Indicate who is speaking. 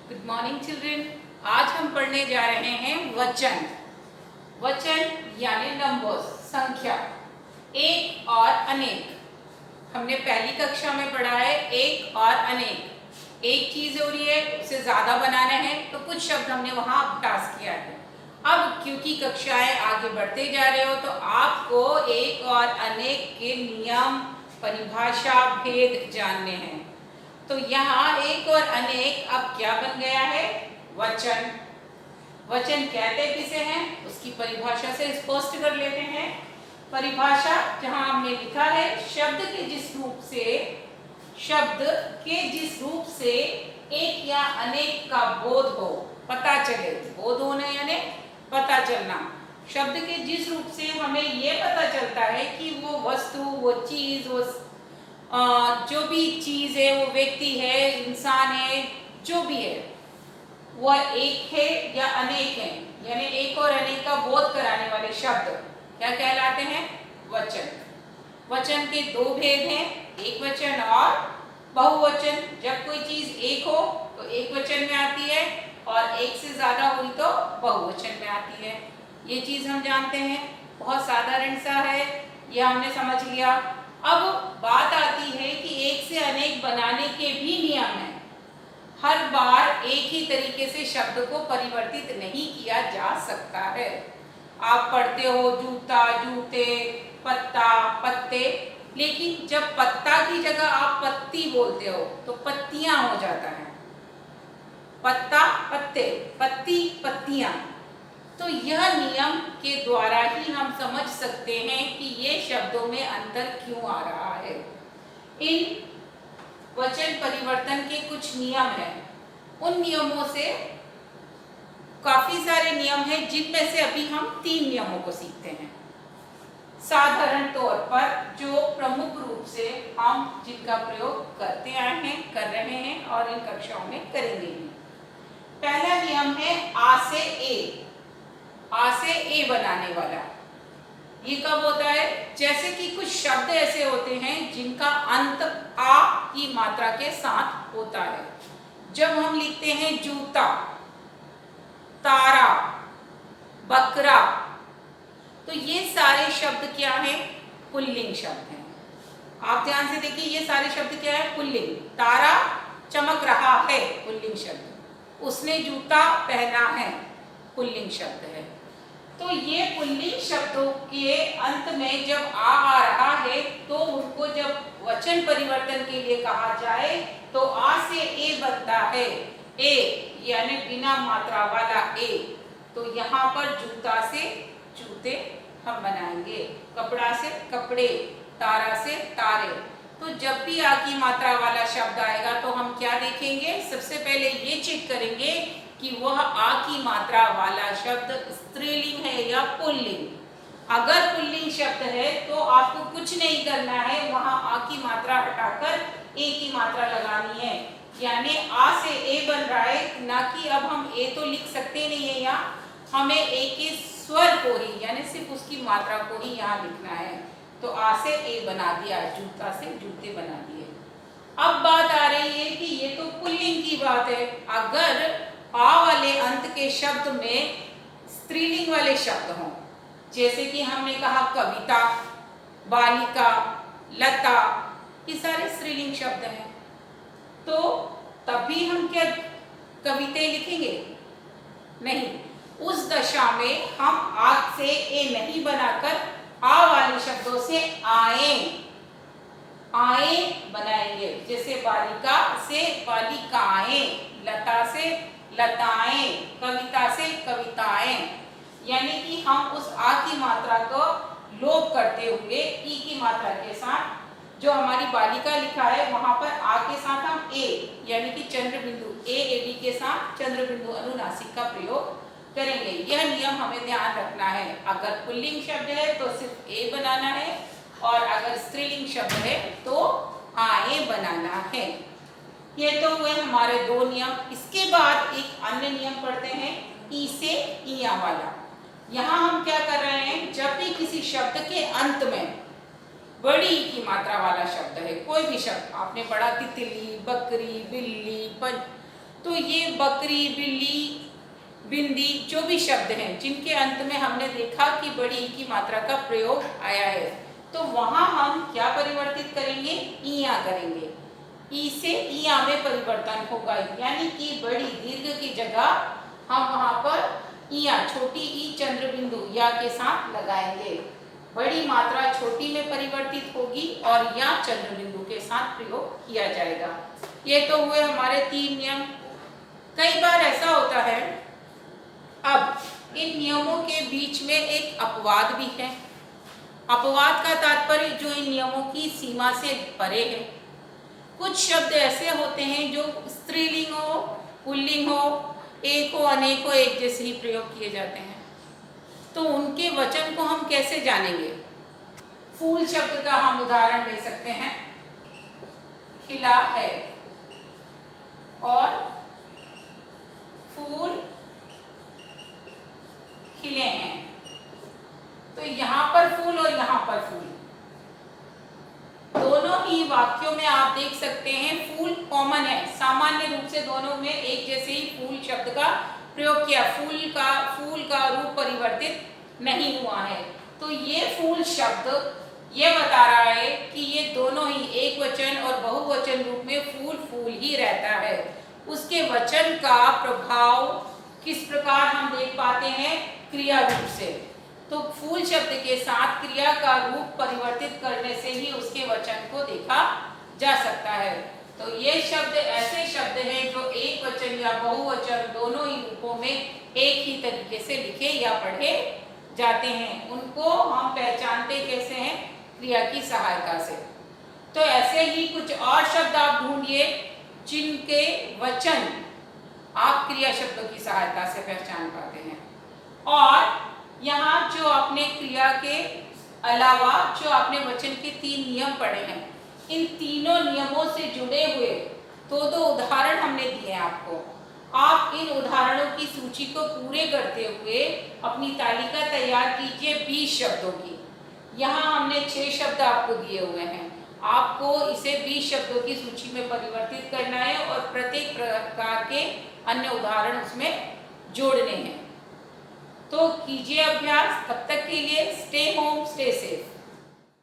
Speaker 1: Good morning children. आज हम पढ़ने जा रहे हैं वचन। वचन यानी नंबर्स, संख्या, एक और अनेक। हमने पहली कक्षा में पढ़ा है एक और अनेक। एक चीज हो रही है, उसे ज्यादा बनाना है, तो कुछ शब्द हमने वहां अभ्यास किया है। अब क्योंकि कक्षाएं आगे बढ़ते जा रहे हो, तो आपको एक और अनेक के नियम, परिभाषा, भेद जानने हैं। तो यहाँ एक और अनेक अब क्या बन गया है? वचन। वचन कहते किसे हैं, उसकी परिभाषा से स्पष्ट कर लेते हैं। परिभाषा जहां हमने लिखा है, शब्द के जिस रूप से एक या अनेक का बोध हो, पता चले। बोध होना यानी पता चलना। शब्द के जिस रूप से हमें यह पता चलता है कि वो वस्तु, वो चीज, वो जो भी चीज है, वो व्यक्ति है, इंसान है, जो भी है, वह एक है या अनेक है, यानी एक और अनेक का बोध कराने वाले शब्द क्या कहलाते हैं? वचन। वचन के दो भेद हैं, एक वचन और बहुवचन। जब कोई चीज एक हो तो एक वचन में आती है, और एक से ज्यादा हुई तो बहुवचन में आती है। ये चीज हम जानते हैं, बहुत साधारण सा है, ये हमने समझ लिया। अब बात आती है कि एक से अनेक बनाने के भी नियम हैं। हर बार एक ही तरीके से शब्द को परिवर्तित नहीं किया जा सकता है। आप पढ़ते हो जूता, जूते, पत्ता, पत्ते, लेकिन जब पत्ता की जगह आप पत्ती बोलते हो तो पत्तियां हो जाता है। पत्ता, पत्ते, पत्ती, पत्तियां। तो यह नियम के द्वारा ही हम समझ सकते हैं कि ये शब्दों में अंतर क्यों आ रहा है। इन वचन परिवर्तन के कुछ नियम हैं। उन नियमों से काफी सारे नियम हैं, जिनमें से अभी हम 3 नियमों को सीखते हैं। साधारण तौर पर जो प्रमुख रूप से हम जिनका प्रयोग करते आए हैं, कर रहे हैं और इन कक्षाओं में करेंगे भी। पहला नियम है आ से ए। आ से ए बनाने वाला। ये कब होता है? जैसे कि कुछ शब्द ऐसे होते हैं जिनका अंत आ की मात्रा के साथ होता है। जब हम लिखते हैं जूता, तारा, बकरा, तो ये सारे शब्द क्या हैं? पुल्लिंग शब्द हैं। आप ध्यान से देखिए, ये सारे शब्द क्या है? पुल्लिंग। तारा चमक रहा है, पुल्लिंग शब्द। उसने जूता पहना है, पुल्लिंग शब्द है। तो ये पुल्लिंग शब्दों के अंत में जब आ रहा है, तो उनको जब वचन परिवर्तन के लिए कहा जाए तो आ से ए बनता है। ए यानी बिना मात्रा वाला ए। तो यहाँ पर जूता से जूते हम बनाएंगे, कपड़ा से कपड़े, तारा से तारे। तो जब भी आ की मात्रा वाला शब्द आएगा तो हम क्या देखेंगे? सबसे पहले ये चेक करेंगे कि वह आ की मात्रा वाला शब्द स्त्रीलिंग है या पुल्लिंग। अगर पुल्लिंग शब्द है तो आपको कुछ नहीं करना है, वहां आ की मात्रा हटाकर ए की मात्रा लगानी है। यानी आ से ए बन रहा है, ना कि अब हम ए तो लिख सकते नहीं है यहाँ, हमें ए के स्वर को ही, यानी सिर्फ उसकी मात्रा को ही यहाँ लिखना है। तो आ से ए बना दिया, जूता से जूते बना दिए। अब बात आ रही है कि ये तो पुल्लिंग की बात है। अगर आ वाले अंत के शब्द में स्त्रीलिंग वाले शब्द हों, जैसे कि हमने कहा कविता, बालिका, लता, ये सारे स्त्रीलिंग शब्द हैं, तो तब भी हम क्या कविताएं लिखेंगे? नहीं। उस दशा में हम आ से ए नहीं बनाकर आ वाले शब्दों से आए बनाएंगे। जैसे बालिका से बालिकाएं, लता से लताएं, कविता से कविताएं। यानी कि हम उस आ की मात्रा को लोप करते हुए ई की मात्रा के साथ, जो हमारी बालिका लिखा है वहां पर आ के साथ हम ए यानी कि चंद्र बिंदु एडी के साथ चंद्र बिंदु अनुनासिक का प्रयोग करेंगे। यह नियम हमें ध्यान रखना है। अगर पुल्लिंग शब्द है तो सिर्फ ए बनाना है, और अगर स्त्रीलिंग शब्द है तो आए बनाना है। ये तो हुए हमारे 2 नियम। इसके बाद एक अन्य नियम पढ़ते हैं, ई से इया वाला। यहाँ हम क्या कर रहे हैं? जब भी किसी शब्द के अंत में बड़ी ई की मात्रा वाला शब्द है, कोई भी शब्द आपने पढ़ा, तितली, बकरी, बिल्ली, तो ये बकरी, बिल्ली, बिंदी जो भी शब्द हैं जिनके अंत में हमने देखा कि बड़ी ई की मात्रा का प्रयोग आया है, तो वहां हम क्या परिवर्तित करेंगे, ईया करेंगे। ई से ईया में परिवर्तन होगा, यानी कि बड़ी दीर्घ की जगह हम वहां पर ईया, छोटी ई चंद्र बिंदु या के साथ लगाएंगे। बड़ी मात्रा छोटी में परिवर्तित होगी और या चंद्र बिंदु के साथ प्रयोग किया जाएगा। ये तो हुए हमारे 3 नियम। कई बार ऐसा होता है, अब इन नियमों के बीच में एक अपवाद भी है। अपवाद का तात्पर्य जो इन नियमों की सीमा से परे है। कुछ शब्द ऐसे होते हैं जो स्त्रीलिंग हो, पुल्लिंग हो, एक हो, अनेक हो, एक जैसे ही प्रयोग किए जाते हैं। तो उनके वचन को हम कैसे जानेंगे? फूल शब्द का हम उदाहरण ले सकते हैं। खिला है और फूल खिले हैं। तो यहाँ पर फूल और यहाँ पर फूल, दोनों ही वाक्यों में आप देख सकते हैं फूल कॉमन है। सामान्य रूप से दोनों में एक जैसे ही फूल शब्द का प्रयोग किया। फूल का रूप परिवर्तित नहीं हुआ है। तो ये फूल शब्द ये बता रहा है कि ये दोनों ही एक वचन और बहुवचन रूप में फूल फूल ही रहता है। उसके वचन का प्रभाव किस प्रकार हम देख पाते हैं? क्रिया रूप से। तो फूल शब्द के साथ क्रिया का रूप परिवर्तित करने से ही उसके वचन को देखा जा सकता है। तो ये शब्द ऐसे शब्द हैं जो एक वचन या बहुवचन दोनों ही रूपों में एक ही तरीके से लिखे या पढ़े जाते हैं। उनको हम पहचानते कैसे हैं? क्रिया की सहायता से। तो ऐसे ही कुछ और शब्द आप ढूंढिए जिनके वचन आप क्रिया शब्दों की सहायता से पहचान पाते हैं। और यहाँ जो आपने क्रिया के अलावा जो आपने वचन के 3 नियम पढ़े हैं, इन तीनों नियमों से जुड़े हुए 2 उदाहरण हमने दिए हैं आपको। आप इन उदाहरणों की सूची को पूरे करते हुए अपनी तालिका तैयार कीजिए 20 शब्दों की। यहाँ हमने 6 शब्द आपको दिए हुए हैं। आपको इसे 20 शब्दों की सूची में परिवर्तित करना है और प्रत्येक प्रकार के अन्य उदाहरण उसमें जोड़ने हैं। तो कीजिए अभ्यास। तब तक के लिए स्टे होम, स्टे सेफ।